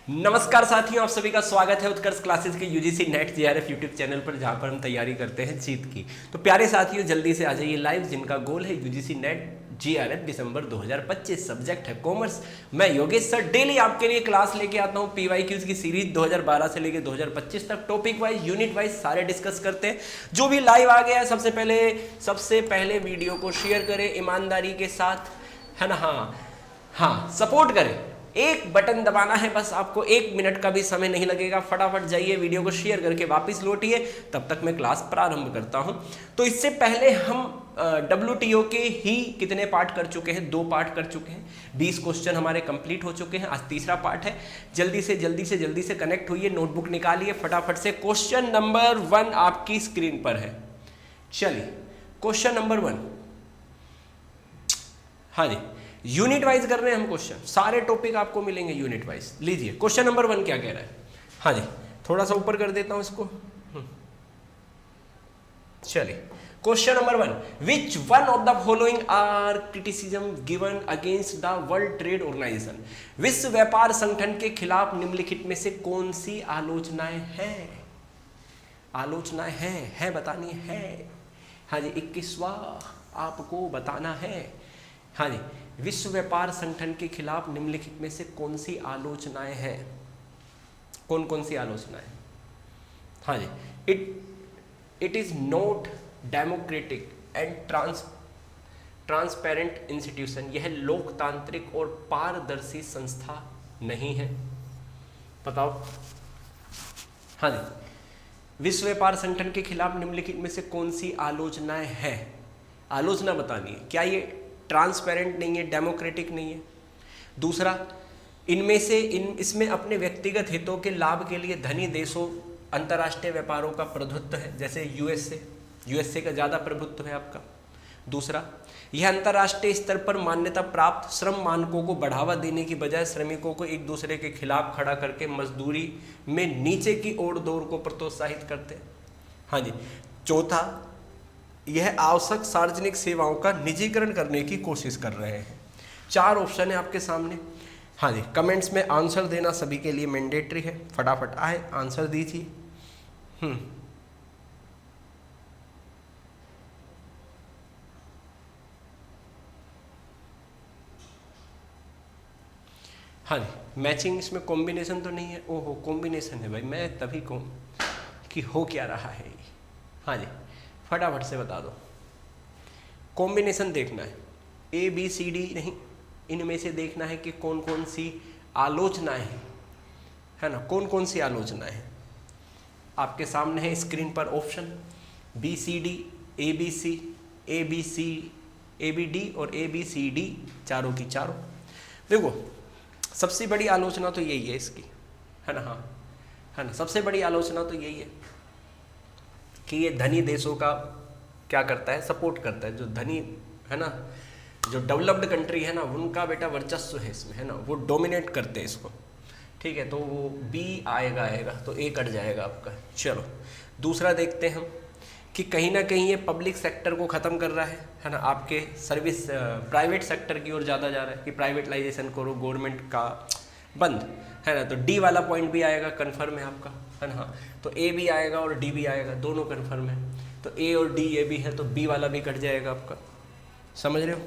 नमस्कार साथियों, आप सभी का स्वागत है उत्कर्ष क्लासेस के UGC net JRF YouTube channel पर, जहां पर हम तैयारी करते हैं जीत की। तो प्यारे साथियों, जल्दी से आ जाइए लाइव, जिनका गोल है यूजीसी नेट जीआरएफ दिसंबर 2025। सब्जेक्ट है कॉमर्स। मैं योगेश सर डेली आपके लिए क्लास लेके आता हूं। पीवाईक्यूज की सीरीज 2012 से लेके 2025 तक टॉपिक वाइज, यूनिट वाइज सारे डिस्कस करते हैं। जो भी लाइव आ गया है, सबसे पहले वीडियो को शेयर करें ईमानदारी के साथ, है ना। हाँ, सपोर्ट करें। एक बटन दबाना है बस, आपको 1 मिनट का भी समय नहीं लगेगा। फटाफट जाइए, वीडियो को शेयर करके वापस लौटिए, तब तक मैं क्लास प्रारंभ करता हूं। तो इससे पहले हम WTO के ही कितने पार्ट कर चुके हैं? 2 पार्ट कर चुके हैं। 20 क्वेश्चन हमारे कंप्लीट हो चुके हैं। आज तीसरा पार्ट है। जल्दी से कनेक्ट होइए, नोटबुक निकालिए फटाफट से। क्वेश्चन नंबर 1 आपकी स्क्रीन पर है। चलिए, क्वेश्चन नंबर 1। हाँ जी, यूनिट वाइज कर रहे हैं हम क्वेश्चन, सारे टॉपिक आपको मिलेंगे यूनिट वाइज। लीजिए, क्वेश्चन नंबर 1 क्या कह रहा है? हाँ जी, थोड़ा सा ऊपर कर देता हूं इसको। चलिए, question number 1, which one of the following are criticism given against the World Trade Organization? विश्व व्यापार संगठन के खिलाफ निम्नलिखित में से कौन सी आलोचनाएं हैं? आलोचनाएं हैं बतानी है। हाँ जी, 21वां आपको बताना है। हाँ जी, विश्व व्यापार संगठन के खिलाफ निम्नलिखित में से कौन सी आलोचनाएं हैं? कौन सी आलोचनाएं? हाँ जी, it is not democratic and transparent institution. यह लोकतांत्रिक और पारदर्शी संस्था नहीं है। बताओ। हाँ जी, विश्व व्यापार संगठन के खिलाफ निम्नलिखित में से कौन सी आलोचनाएं हैं? आलोचना बतानी है। क्या ये ट्रांसपेरेंट नहीं है, डेमोक्रेटिक नहीं है? दूसरा, इसमें अपने व्यक्तिगत हितों के लाभ के लिए धनी देशों अंतर्राष्ट्रीय व्यापारों का प्रभुत्व है, जैसे यूएसए का ज़्यादा प्रभुत्व है आपका। दूसरा, यह अंतर्राष्ट्रीय स्तर पर मान्यता प्राप्त श्रम मानकों को बढ़ावा देने की बजाय श्रमिकों को एक दूसरे के खिलाफ खड़ा करके मजदूरी में नीचे की ओर दौड़ को प्रोत्साहित करते हैं। हाँ जी। चौथा, यह आवश्यक सार्वजनिक सेवाओं का निजीकरण करने की कोशिश कर रहे हैं। 4 ऑप्शन है आपके सामने। हाँ जी, कमेंट्स में आंसर देना सभी के लिए मैंडेटरी है। फटाफट आए, आंसर दीजिए। हाँ जी, मैचिंग इसमें कॉम्बिनेशन तो नहीं है? ओहो, कॉम्बिनेशन है भाई, मैं तभी कहूँ कि हो क्या रहा है ये। हाँ जी, फटाफट से बता दो। कॉम्बिनेशन देखना है, ABCD नहीं, इनमें से देखना है कि कौन सी आलोचनाएं हैं, है ना। कौन सी आलोचनाएं हैं आपके सामने है स्क्रीन पर। ऑप्शन BCD, ABD और ABCD, चारों की चारों। देखो, सबसे बड़ी आलोचना तो यही है इसकी, है ना। हाँ, है ना, सबसे बड़ी आलोचना तो यही है कि ये धनी देशों का क्या करता है, सपोर्ट करता है। जो धनी है ना, जो डेवलप्ड कंट्री है ना, उनका बेटा वर्चस्व है इसमें, है ना, वो डोमिनेट करते हैं इसको। ठीक है, तो वो B आएगा तो A कट जाएगा आपका। चलो, दूसरा देखते हैं हम कि कहीं ना कहीं ये पब्लिक सेक्टर को ख़त्म कर रहा है ना, आपके सर्विस प्राइवेट सेक्टर की ओर ज़्यादा जा रहा है कि प्राइवेटाइजेशन करो, गवर्नमेंट का बंद, है ना। तो D वाला पॉइंट भी आएगा, कन्फर्म है आपका, है ना। तो A भी आएगा और D भी आएगा, दोनों कन्फर्म है। तो A और D ये भी है, तो B वाला भी कट जाएगा आपका। समझ रहे हो?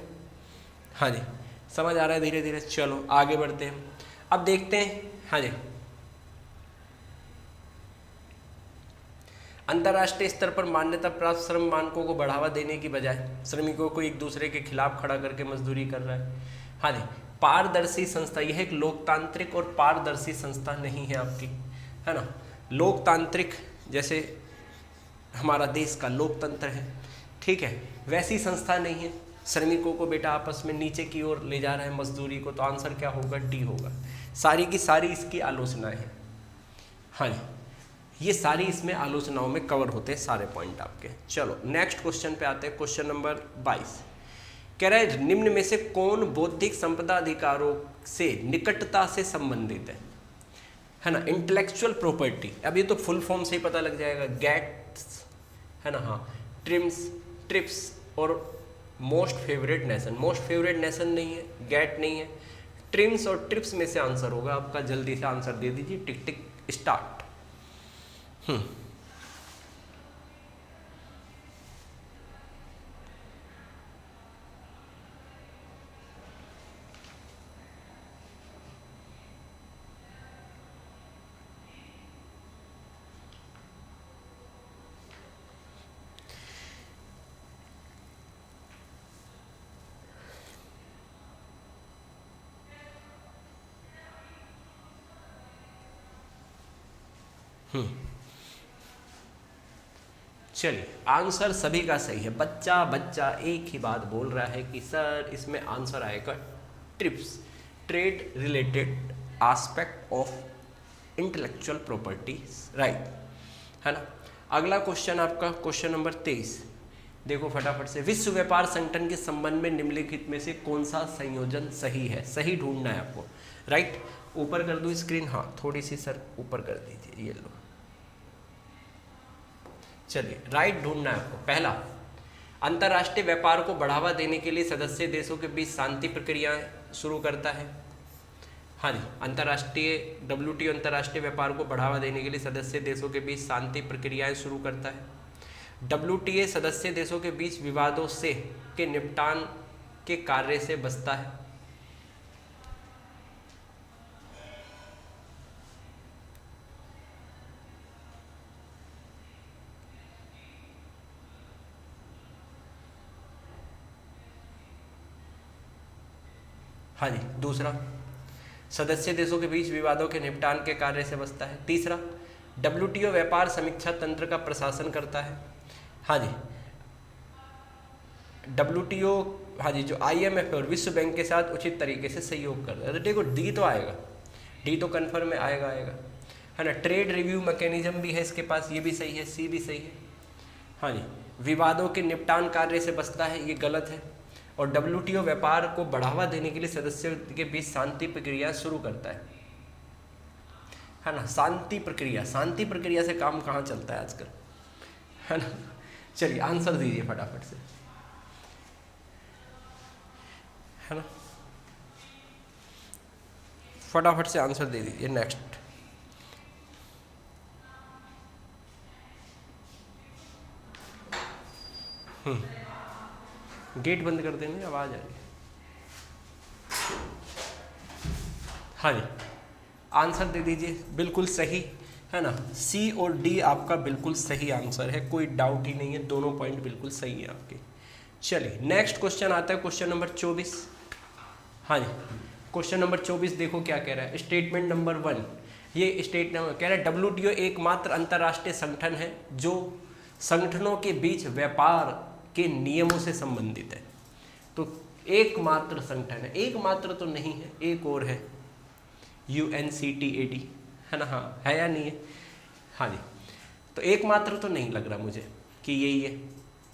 हाँ जी, समझ आ रहा है धीरे धीरे। चलो आगे बढ़ते हैं, अब देखते हैं। हाँ जी, अंतर्राष्ट्रीय स्तर पर मान्यता प्राप्त श्रम मानकों को बढ़ावा देने की बजाय श्रमिकों को एक दूसरे के खिलाफ खड़ा करके मजदूरी कर रहा है। हाँ जी, पारदर्शी संस्था, यह एक लोकतांत्रिक और पारदर्शी संस्था नहीं है आपकी, है ना। लोकतांत्रिक जैसे हमारा देश का लोकतंत्र है, ठीक है, वैसी संस्था नहीं है। श्रमिकों को बेटा आपस में नीचे की ओर ले जा रहा है मजदूरी को, तो आंसर क्या होगा? D होगा। सारी की सारी इसकी आलोचनाएं हैं। हाँ जी, ये सारी इसमें आलोचनाओं में कवर होते हैं सारे पॉइंट आपके। चलो नेक्स्ट क्वेश्चन पे आते हैं। क्वेश्चन नंबर 22 कह रहा है, निम्न में से कौन बौद्धिक संपदा अधिकारों से निकटता से संबंधित है ना। इंटेलेक्चुअल प्रॉपर्टी, अब ये तो फुल फॉर्म से ही पता लग जाएगा, गेट्स, है ना। हाँ, ट्रिप्स और मोस्ट फेवरेट नेशन नहीं है, गेट नहीं है, ट्रिम्स और ट्रिप्स में से आंसर होगा आपका। जल्दी से आंसर दे दीजिए, टिक टिक स्टार्ट। चलिए, आंसर सभी का सही है। बच्चा बच्चा एक ही बात बोल रहा है कि सर इसमें आंसर आएगा trips, trade related aspect of intellectual properties, right, है ना। अगला क्वेश्चन आपका क्वेश्चन नंबर 23, देखो फटाफट से। विश्व व्यापार संगठन के संबंध में निम्नलिखित में से कौन सा संयोजन सही है? सही ढूंढना है आपको, राइट। ऊपर कर दूं स्क्रीन? हाँ, थोड़ी सी सर ऊपर कर दीजिए, ये लो। चलिए, राइट ढूंढना है आपको। पहला, अंतर्राष्ट्रीय व्यापार को बढ़ावा देने के लिए सदस्य देशों के बीच शांति प्रक्रियाएं शुरू करता है। हाँ जी, अंतर्राष्ट्रीय WTO अंतर्राष्ट्रीय व्यापार को बढ़ावा देने के लिए सदस्य देशों के बीच शांति प्रक्रियाएं शुरू करता है। WTA सदस्य देशों के बीच विवादों से के निपटान के कार्य से बचता है। हाँ जी, दूसरा, सदस्य देशों के बीच विवादों के निपटान के कार्य से बचता है। तीसरा, WTO व्यापार समीक्षा तंत्र का प्रशासन करता है। हाँ जी, WTO, हाँ जी, जो IMF और विश्व बैंक के साथ उचित तरीके से सहयोग करता है। तो देखो, डी तो आएगा, डी तो कन्फर्म में आएगा, है ना। ट्रेड रिव्यू मैकेनिज्म भी है इसके पास, ये भी सही है, सी भी सही है। हाँ जी, विवादों के निपटान कार्य से बचता है, ये गलत है। और WTO व्यापार को बढ़ावा देने के लिए सदस्यों के बीच शांति प्रक्रिया शुरू करता है ना। शांति प्रक्रिया से काम कहाँ चलता है आजकल, है ना। चलिए, आंसर दीजिए फटाफट से, है ना। फटाफट से आंसर दे दीजिए। नेक्स्ट, गेट बंद कर देंगे, आवाज आ रही है। हाँ जी, आंसर दे दीजिए, बिल्कुल सही, है ना। सी और डी आपका बिल्कुल सही आंसर है, कोई डाउट ही नहीं है, दोनों पॉइंट बिल्कुल सही है आपके। चलिए, नेक्स्ट क्वेश्चन आता है, क्वेश्चन नंबर 24। हाँ जी, क्वेश्चन नंबर 24 देखो क्या कह रहा है। स्टेटमेंट नंबर 1, ये स्टेटमेंट कह रहा है WTO एकमात्र अंतर्राष्ट्रीय संगठन है जो संगठनों के बीच व्यापार के नियमों से संबंधित है। तो एकमात्र संगठन है, एकमात्र तो नहीं है, एक और है, UNCTAD, है ना। हाँ, है या नहीं है? हाँ जी, तो एकमात्र तो नहीं लग रहा मुझे कि यही है,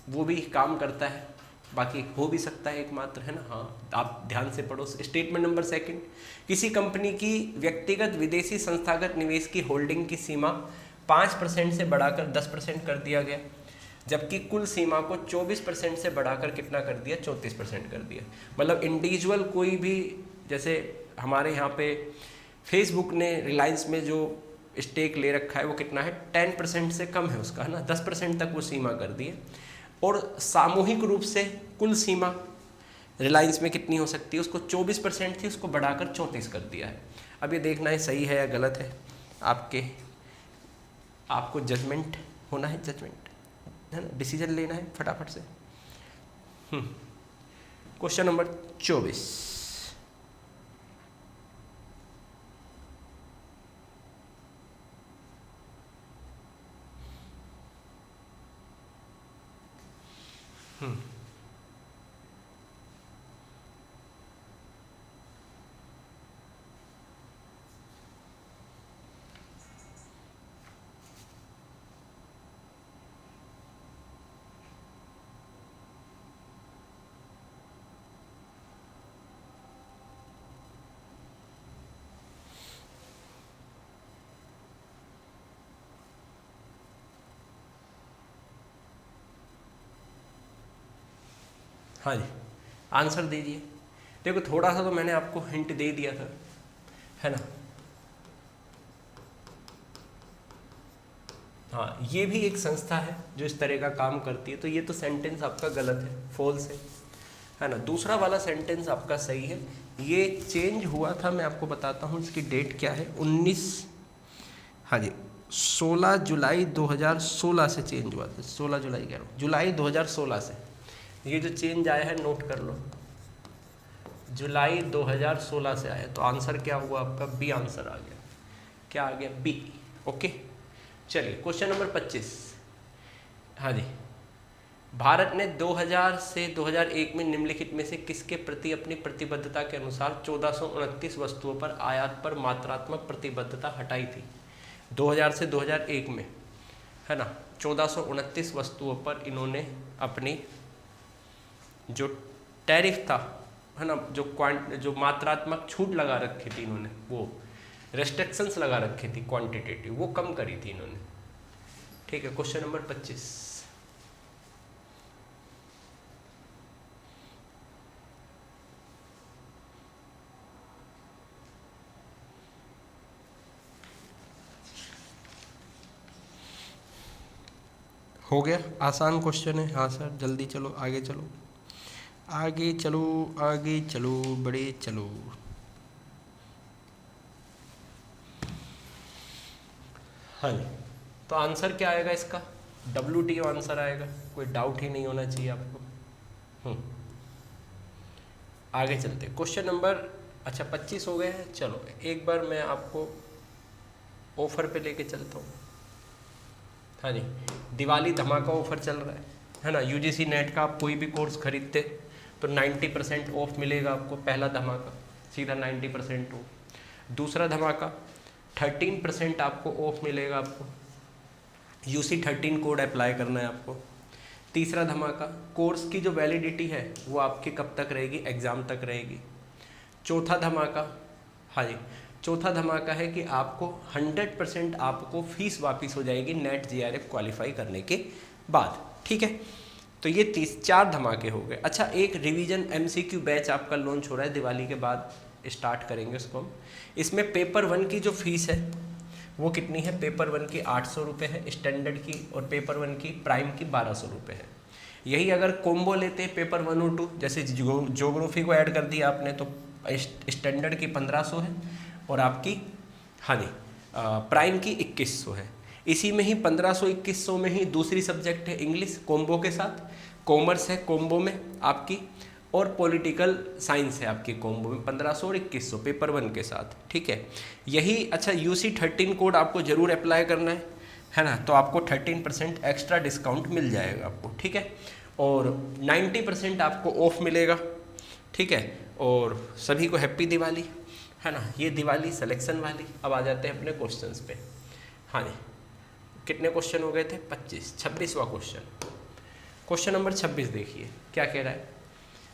वो भी काम करता है, बाकी हो भी सकता है एकमात्र, है ना। हाँ, आप ध्यान से पढ़ो। स्टेटमेंट नंबर 2, किसी कंपनी की व्यक्तिगत विदेशी संस्थागत निवेश की होल्डिंग की सीमा 5% से बढ़ाकर 10% कर दिया गया, जबकि कुल सीमा को 24% से बढ़ाकर कितना कर दिया? 34% कर दिया। मतलब इंडिविजुअल कोई भी, जैसे हमारे यहाँ पे फेसबुक ने रिलायंस में जो स्टेक ले रखा है वो कितना है? 10% से कम है उसका, है ना। 10% तक वो सीमा कर दी है। और सामूहिक रूप से कुल सीमा रिलायंस में कितनी हो सकती है? उसको 24% थी, उसको बढ़ाकर 34 कर दिया है। अब ये देखना है सही है या गलत है, आपको जजमेंट होना है, जजमेंट, है ना, डिसीजन लेना है फटाफट से। क्वेश्चन नंबर 24, हाँ जी, आंसर दीजिए। देखो थोड़ा सा तो मैंने आपको हिंट दे दिया था, है ना। हाँ, ये भी एक संस्था है जो इस तरह का काम करती है। तो ये तो सेंटेंस आपका गलत है, फॉल्स है ना। दूसरा वाला सेंटेंस आपका सही है। ये चेंज हुआ था, मैं आपको बताता हूँ इसकी डेट क्या है, 16 जुलाई 2016 से चेंज हुआ था। 16 जुलाई कह रहा हूँ, जुलाई 2016 से ये जो चेंज आया है, नोट कर लो, जुलाई 2016 से आया। तो आंसर क्या हुआ आपका, बी आंसर आ गया। क्या आ गया, बी। ओके, चलिए क्वेश्चन नंबर 25। हाँ जी, भारत ने 2000 से 2001 में निम्नलिखित में से किसके प्रति अपनी प्रतिबद्धता के अनुसार 1429 वस्तुओं पर आयात पर मात्रात्मक प्रतिबद्धता हटाई थी। 2000 से 2001 में, है ना, 1429 वस्तुओं पर इन्होंने अपनी जो टैरिफ था, है ना, जो मात्रात्मक छूट लगा रखी थी इन्होंने, वो रेस्ट्रिक्शंस लगा रखी थी क्वांटिटेटिव, वो कम करी थी इन्होंने। ठीक है, क्वेश्चन नंबर 25। हो गया, आसान क्वेश्चन है। हाँ सर, जल्दी चलो, आगे चलो, आगे चलो, आगे चलो, बड़े चलो। हाँ जी, तो आंसर क्या आएगा इसका, WTO आंसर आएगा, कोई डाउट ही नहीं होना चाहिए आपको। आगे चलते, क्वेश्चन नंबर 25 हो गए हैं। चलो एक बार मैं आपको ऑफर पे लेके चलता हूँ। हाँ जी, दिवाली धमाका ऑफर चल रहा है ना। UGC नेट का आप कोई भी कोर्स खरीदते तो 90% ऑफ मिलेगा आपको। पहला धमाका सीधा 90% ऑफ। दूसरा धमाका 13% आपको ऑफ मिलेगा आपको, UC 13 कोड अप्लाई करना है आपको। तीसरा धमाका, कोर्स की जो वैलिडिटी है वो आपकी कब तक रहेगी, एग्ज़ाम तक रहेगी। चौथा धमाका, हाँ जी, चौथा धमाका है कि आपको 100% आपको फीस वापस हो जाएगी नेट GRF क्वालिफाई करने के बाद। ठीक है, तो ये 4 धमाके हो गए। अच्छा, एक रिवीजन MCQ बैच आपका लॉन्च हो रहा है, दिवाली के बाद स्टार्ट करेंगे उसको हम। इसमें पेपर 1 की जो फीस है वो कितनी है, पेपर 1 की 800 रुपये है स्टैंडर्ड की, और पेपर 1 की प्राइम की 1200 रुपये है। यही अगर कॉम्बो लेते हैं पेपर 1 और 2, जैसे ज्योग्राफी को ऐड कर दिया आपने तो स्टैंडर्ड की 1500 है और आपकी, हाँ जी, प्राइम की 2100 है। इसी में ही 1500-2100 में ही दूसरी सब्जेक्ट है इंग्लिश कॉम्बो के साथ, कॉमर्स है कॉम्बो में आपकी, और पॉलिटिकल साइंस है आपकी कॉम्बो में 1500 और 2100 पेपर 1 के साथ। ठीक है, यही। अच्छा, UC 13 कोड आपको ज़रूर अप्लाई करना है ना, तो आपको 13% एक्स्ट्रा डिस्काउंट मिल जाएगा आपको। ठीक है, और 90% आपको ऑफ मिलेगा। ठीक है, और सभी को हैप्पी दिवाली, है ना। ये दिवाली सिलेक्शन वाली। अब आ जाते हैं अपने क्वेश्चंस पे। हाँ जी, कितने क्वेश्चन हो गए थे, 25, 26वां क्वेश्चन। क्वेश्चन नंबर 26 देखिए क्या कह रहा है।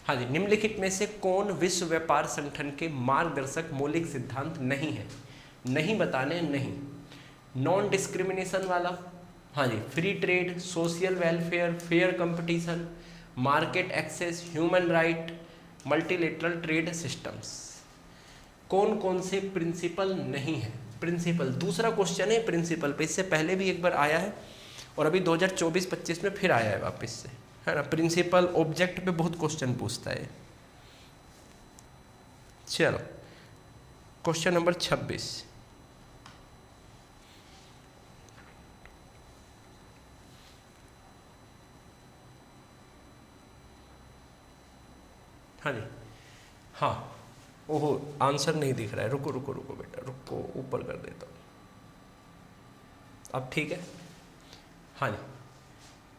हाँ जी, निम्नलिखित में से कौन विश्व व्यापार संगठन के मार्गदर्शक मौलिक सिद्धांत नहीं है, नहीं बताने नहीं। नॉन डिस्क्रिमिनेशन वाला, हाँ जी, free trade, social welfare, fair competition, market access, human right, multilateral trade systems. कौन कौन से प्रिंसिपल नहीं है, प्रिंसिपल। दूसरा क्वेश्चन है प्रिंसिपल पे, इससे पहले भी एक बार आया है और अभी 2024-25 में फिर आया है वापस से, है ना। प्रिंसिपल ऑब्जेक्ट पे बहुत क्वेश्चन पूछता है। चलो क्वेश्चन नंबर 26। हाँ जी, हाँ, ओहो आंसर नहीं दिख रहा है, रुको रुको रुको बेटा, रुको ऊपर कर देता हूँ। अब ठीक है, हाँ जी,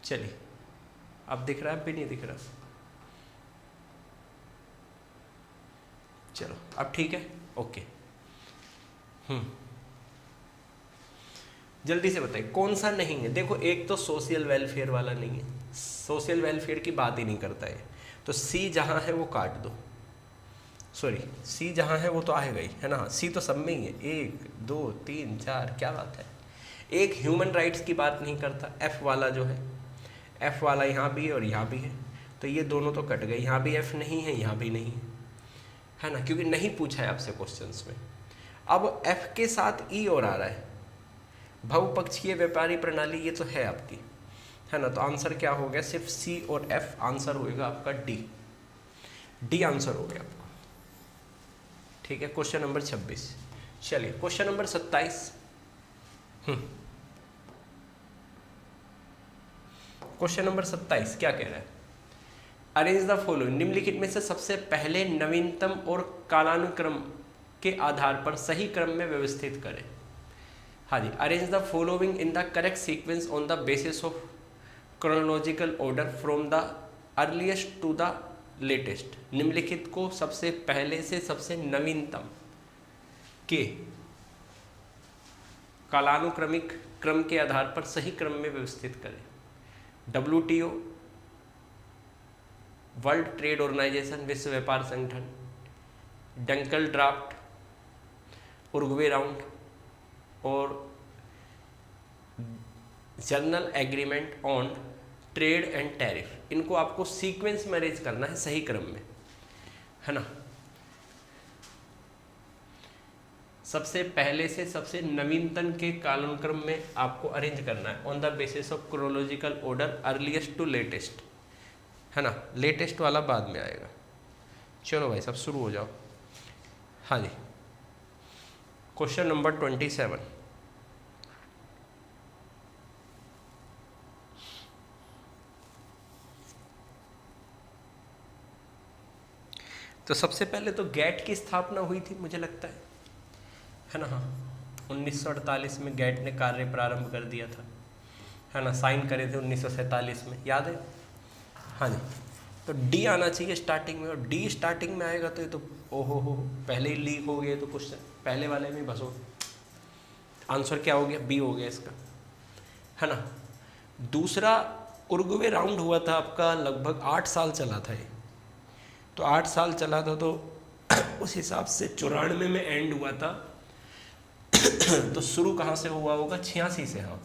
चलिए अब दिख रहा है, अब भी नहीं दिख रहा। चलो अब ठीक है, ओके। जल्दी से बताइए कौन सा नहीं है। देखो एक तो सोशल वेलफेयर वाला नहीं है, सोशल वेलफेयर की बात ही नहीं करता है, तो सी जहाँ है वो काट दो, सॉरी सी जहाँ है वो तो आएगा ही, है ना। सी तो सब में ही है, 1 2 3 4, क्या बात है। एक ह्यूमन राइट्स की बात नहीं करता, एफ वाला जो है, एफ वाला यहाँ भी है और यहाँ भी है, तो ये दोनों तो कट गए, यहाँ भी एफ नहीं है, यहाँ भी नहीं है। है ना, क्योंकि नहीं पूछा है आपसे क्वेश्चंस में। अब एफ के साथ ई और आ रहा है, बहुपक्षीय व्यापारी प्रणाली, ये तो है आपकी, है ना। तो आंसर क्या हो गया, सिर्फ सी और एफ, आंसर होएगा आपका डी, डी आंसर हो गया आपका। ठीक है, क्वेश्चन नंबर 26। चलिए क्वेश्चन नंबर 27। क्वेश्चन नंबर 27 क्या कह रहा है, अरेंज द फॉलोइंग, निम्नलिखित में से सबसे पहले नवीनतम और कालानुक्रम के आधार पर सही क्रम में व्यवस्थित करें। हाँ जी, arrange the following in the correct sequence on the basis of chronological order from the earliest to the latest, निम्नलिखित को सबसे पहले से सबसे नवीनतम के कालानुक्रमिक क्रम के आधार पर सही क्रम में व्यवस्थित करें। WTO, वर्ल्ड ट्रेड ऑर्गेनाइजेशन, विश्व व्यापार संगठन, डंकल ड्राफ्ट, उरुग्वे राउंड और general agreement on trade and tariff. इनको आपको सीक्वेंस में अरेंज करना है, सही क्रम में, है ना। सबसे पहले से सबसे नवीनतम के कालानुक्रम में आपको अरेंज करना है on the basis of chronological order earliest to latest, है ना। लेटेस्ट वाला बाद में आएगा। चलो भाई सब शुरू हो जाओ। हाँ जी, क्वेश्चन नंबर 27। तो सबसे पहले तो गैट की स्थापना हुई थी, मुझे लगता है ना। हाँ, 1948 में गैट ने कार्य प्रारंभ कर दिया था, है ना। साइन करे थे 1947 में, याद है। हाँ जी, तो डी आना चाहिए स्टार्टिंग में, और डी स्टार्टिंग में आएगा तो ये तो ओहो हो, पहले ही लीक हो गया, तो क्वेश्चन पहले वाले में भसो। आंसर क्या हो गया, बी हो गया इसका, है ना। दूसरा उरुग्वे राउंड हुआ था आपका, लगभग 8 साल चला था ये, तो 8 साल चला था, तो उस हिसाब से 94 में एंड हुआ था। तो शुरू कहाँ से हुआ होगा, 86 से। हाँ,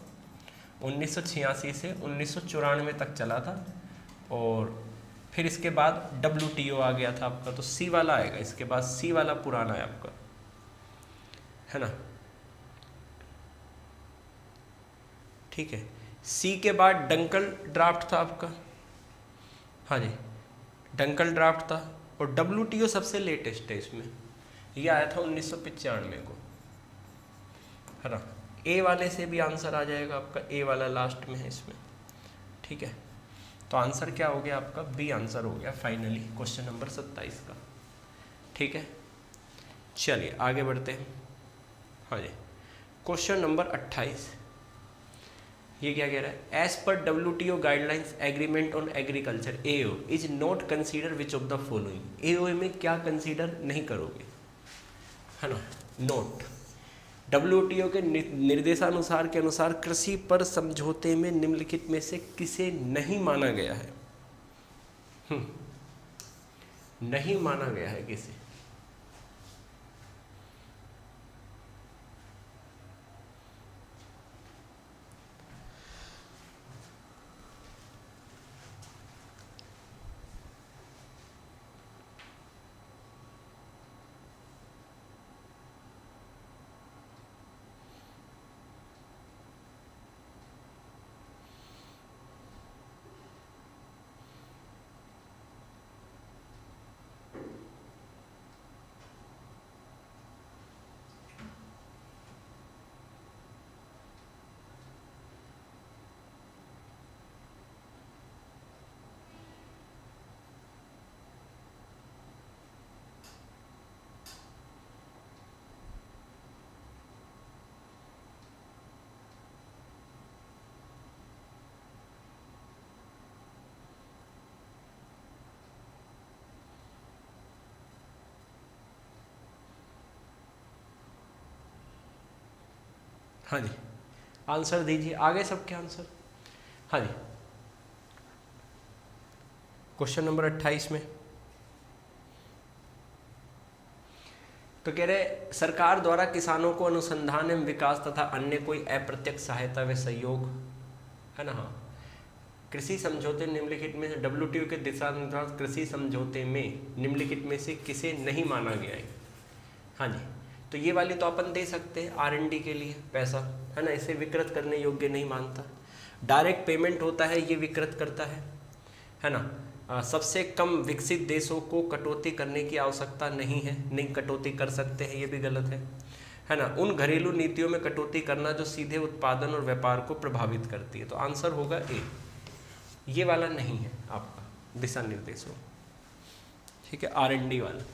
1986 से 1994 तक चला था, और फिर इसके बाद WTO आ गया था आपका, तो सी वाला आएगा इसके बाद, सी वाला पुराना है आपका, है ना। ठीक है, सी के बाद डंकल ड्राफ्ट था आपका। हाँ जी, डंकल ड्राफ्ट था, और WTO सबसे लेटेस्ट है इसमें, ये आया था 1995 को, है ना। ए वाले से भी आंसर आ जाएगा आपका, ए वाला लास्ट में है इसमें। ठीक है, तो आंसर क्या हो गया आपका, बी आंसर हो गया फाइनली क्वेश्चन नंबर 27 का। ठीक है, चलिए आगे बढ़ते हैं। हाँ जी, क्वेश्चन नंबर 28, ये क्या कह रहा है, एज पर WTO guidelines agreement on agriculture AO is not consider which of the following. AO में क्या कंसीडर नहीं करोगे, है ना, नोट। WTO के निर्देशानुसार के अनुसार कृषि पर समझौते में निम्नलिखित में से किसे नहीं माना गया है। नहीं माना गया है किसे, हाँ जी, आंसर दीजिए, आगे सबके आंसर। हाँ जी, क्वेश्चन नंबर 28 में तो कह रहे, सरकार द्वारा किसानों को अनुसंधान एवं विकास तथा अन्य कोई अप्रत्यक्ष सहायता व सहयोग, है ना। हाँ, कृषि समझौते निम्नलिखित में से WTO के दिशा निर्देश कृषि समझौते में निम्नलिखित में से किसे नहीं माना गया है? हाँ जी, तो ये वाली तो अपन दे सकते हैं R&D के लिए पैसा, है ना, इसे विकृत करने योग्य नहीं मानता। डायरेक्ट पेमेंट होता है, ये विकृत करता है ना। सबसे कम विकसित देशों को कटौती करने की आवश्यकता नहीं है, नहीं कटौती कर सकते हैं, ये भी गलत है ना। उन घरेलू नीतियों में कटौती करना जो सीधे उत्पादन और व्यापार को प्रभावित करती है, तो आंसर होगा ए, ये वाला नहीं है आपका दिशा निर्देशों, ठीक है, R&D वाला।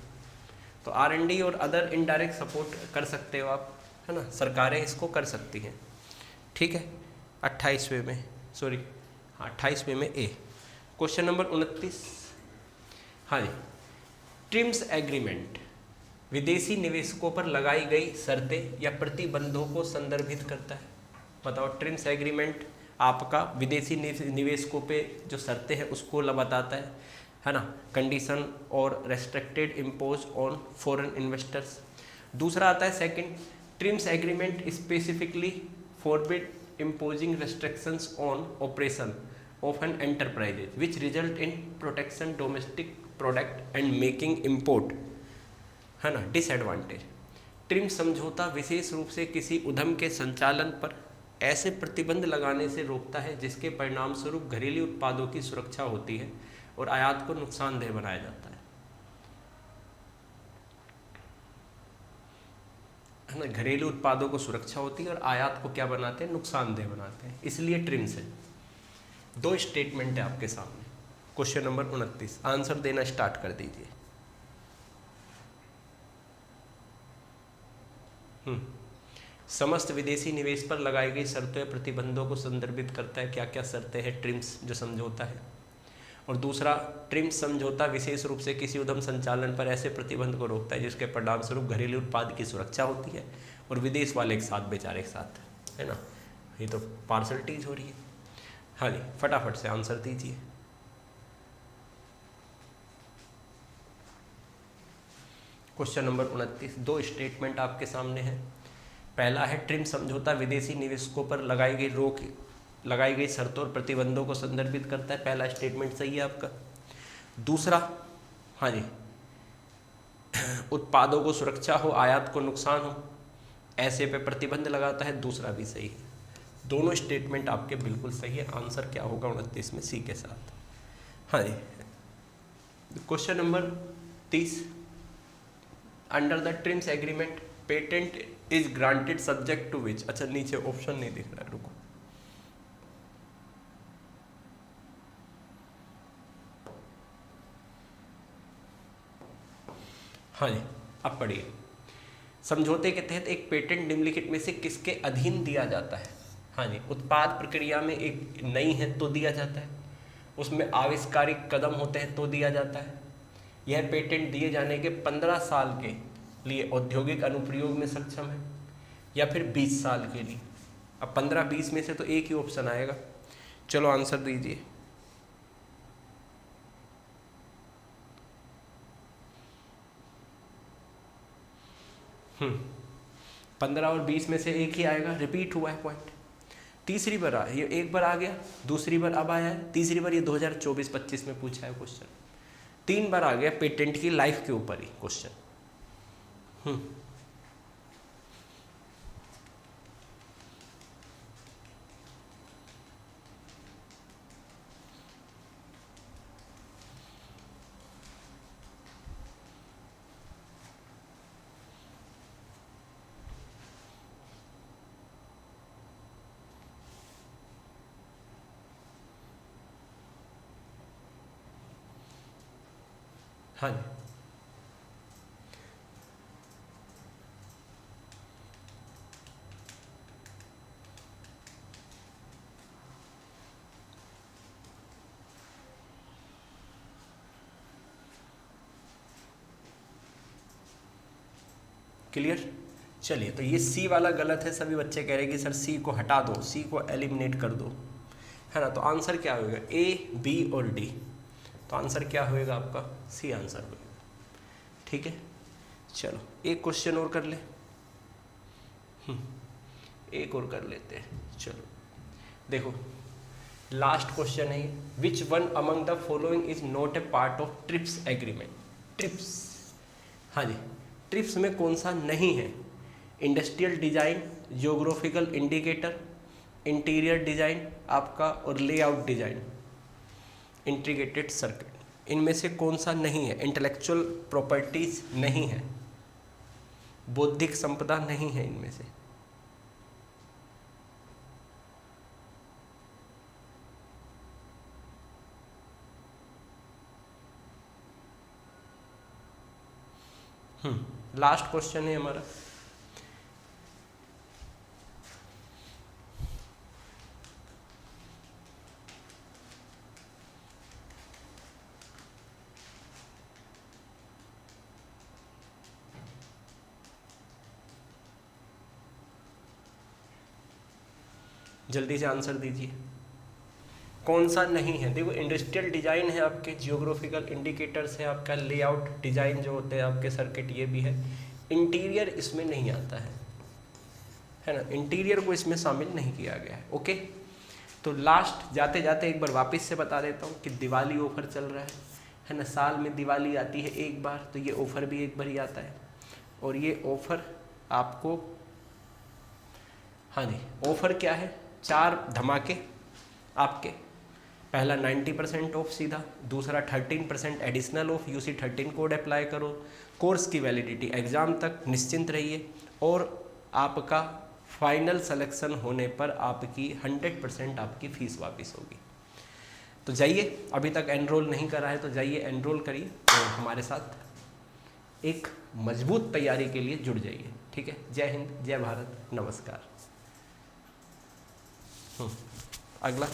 तो R&D और अदर इनडायरेक्ट सपोर्ट कर सकते हो आप, है ना, सरकारें इसको कर सकती हैं, ठीक है। 28वें में, सॉरी हाँ 28वें में ए। क्वेश्चन नंबर 29, हाँ जी, ट्रिम्स एग्रीमेंट विदेशी निवेशकों पर लगाई गई शर्तें या प्रतिबंधों को संदर्भित करता है। बताओ, ट्रिम्स एग्रीमेंट आपका विदेशी निवेशकों पे जो शर्तें हैं उसको बताता है ना, कंडीशन और restricted impose on foreign investors. दूसरा आता है second, TRIMS agreement specifically forbid imposing restrictions on operation of an enterprise which result in protection domestic product and making import, है ना, disadvantage। ट्रिम समझौता विशेष रूप से किसी उद्यम के संचालन पर ऐसे प्रतिबंध लगाने से रोकता है जिसके परिणाम स्वरूप घरेलू उत्पादों की सुरक्षा होती है और आयात को नुकसानदेह बनाया जाता है ना। घरेलू उत्पादों को सुरक्षा होती है और आयात को क्या बनाते हैं, नुकसानदेह बनाते हैं, इसलिए ट्रिम्स है। दो स्टेटमेंट है आपके सामने। क्वेश्चन नंबर 29, आंसर देना स्टार्ट कर दीजिए। समस्त विदेशी निवेश पर लगाई गई शर्तों या प्रतिबंधों को संदर्भित करता है। क्या क्या शर्तें हैं ट्रिम्स जो समझौता है। और दूसरा, ट्रिम्स समझौता विशेष रूप से किसी उद्यम संचालन पर ऐसे प्रतिबंध को रोकता है जिसके परिणाम स्वरूप घरेलू उत्पाद की सुरक्षा होती है और विदेश वाले एक साथ बेचारे एक साथ, है ना। ये तो पार्सलिटीज हो रही है। हाँ जी, फटाफट से आंसर दीजिए। क्वेश्चन नंबर 29, दो स्टेटमेंट आपके सामने है। पहला है ट्रिम समझौता विदेशी निवेशकों पर लगाई गई शर्तों और प्रतिबंधों को संदर्भित करता है। पहला स्टेटमेंट सही है आपका। दूसरा, हाँ जी, उत्पादों को सुरक्षा हो, आयात को नुकसान हो, ऐसे पे प्रतिबंध लगाता है, दूसरा भी सही है। दोनों स्टेटमेंट आपके बिल्कुल सही है। आंसर क्या होगा 29 में, सी के साथ। हाँ जी, question number 30, under the TRIMS agreement patent is granted subject to which. अच्छा, नीचे ऑप्शन नहीं दिख रहा है, रुको। हाँ जी, अब पढ़िए। समझौते के तहत एक पेटेंट निम्नलिखित में से किसके अधीन दिया जाता है। हाँ जी, उत्पाद प्रक्रिया में एक नई है तो दिया जाता है, उसमें आविष्कारिक कदम होते हैं तो दिया जाता है। यह पेटेंट दिए जाने के 15 साल के लिए औद्योगिक अनुप्रयोग में सक्षम है या फिर 20 साल के लिए। अब 15-20 में से तो एक ही ऑप्शन आएगा। चलो आंसर दीजिए। 15 और 20 में से एक ही आएगा, रिपीट हुआ है पॉइंट। तीसरी बार ये एक बार आ गया, दूसरी बार अब आया है, तीसरी बार ये 2024-25 में पूछा है क्वेश्चन। 3 बार आ गया पेटेंट की लाइफ के ऊपर ही क्वेश्चन। हाँ जी, क्लियर। चलिए, तो ये सी वाला गलत है। सभी बच्चे कह रहे हैं कि सर सी को हटा दो, सी को एलिमिनेट कर दो, है ना। तो आंसर क्या होगा, ए, बी और डी। तो आंसर क्या होएगा आपका, सी आंसर होगा। ठीक है, चलो एक क्वेश्चन और कर ले, एक और कर लेते हैं। चलो देखो, लास्ट क्वेश्चन है, which one among the following is not a part of trips agreement. Trips, हाँ जी, ट्रिप्स में कौन सा नहीं है? Industrial design, geographical indicator, interior design आपका, और लेआउट डिजाइन, इंटीग्रेटेड सर्किट। इनमें से कौन सा नहीं है? इंटेलेक्चुअल प्रॉपर्टीज नहीं है, बौद्धिक संपदा नहीं है इनमें से। लास्ट क्वेश्चन है हमारा, जल्दी से आंसर दीजिए, कौन सा नहीं है? देखो इंडस्ट्रियल डिजाइन है आपके, जियोग्राफिकल इंडिकेटर्स है आपका, लेआउट डिजाइन जो होते हैं आपके सर्किट ये भी है, इंटीरियर इसमें नहीं आता है ना, इंटीरियर को इसमें शामिल नहीं किया गया है। ओके, तो लास्ट जाते जाते एक बार वापस से बता देता हूँ कि दिवाली ऑफर चल रहा है ना, साल में दिवाली आती है एक बार, तो ये ऑफर भी एक बार ही आता है, और ये ऑफर आपको, हाँ जी, ऑफर क्या है? 4 धमाके आपके, पहला 90% ऑफ सीधा, दूसरा 13% additional of, UC 13 code apply करो, कोर्स की वैलिडिटी एग्ज़ाम तक, निश्चिंत रहिए, और आपका फाइनल सिलेक्शन होने पर आपकी 100% आपकी फ़ीस वापस होगी। तो जाइए, अभी तक एनरोल नहीं करा है तो जाइए एनरोल करिए और हमारे साथ एक मजबूत तैयारी के लिए जुड़ जाइए। ठीक है, जय हिंद, जय भारत, नमस्कार। अगला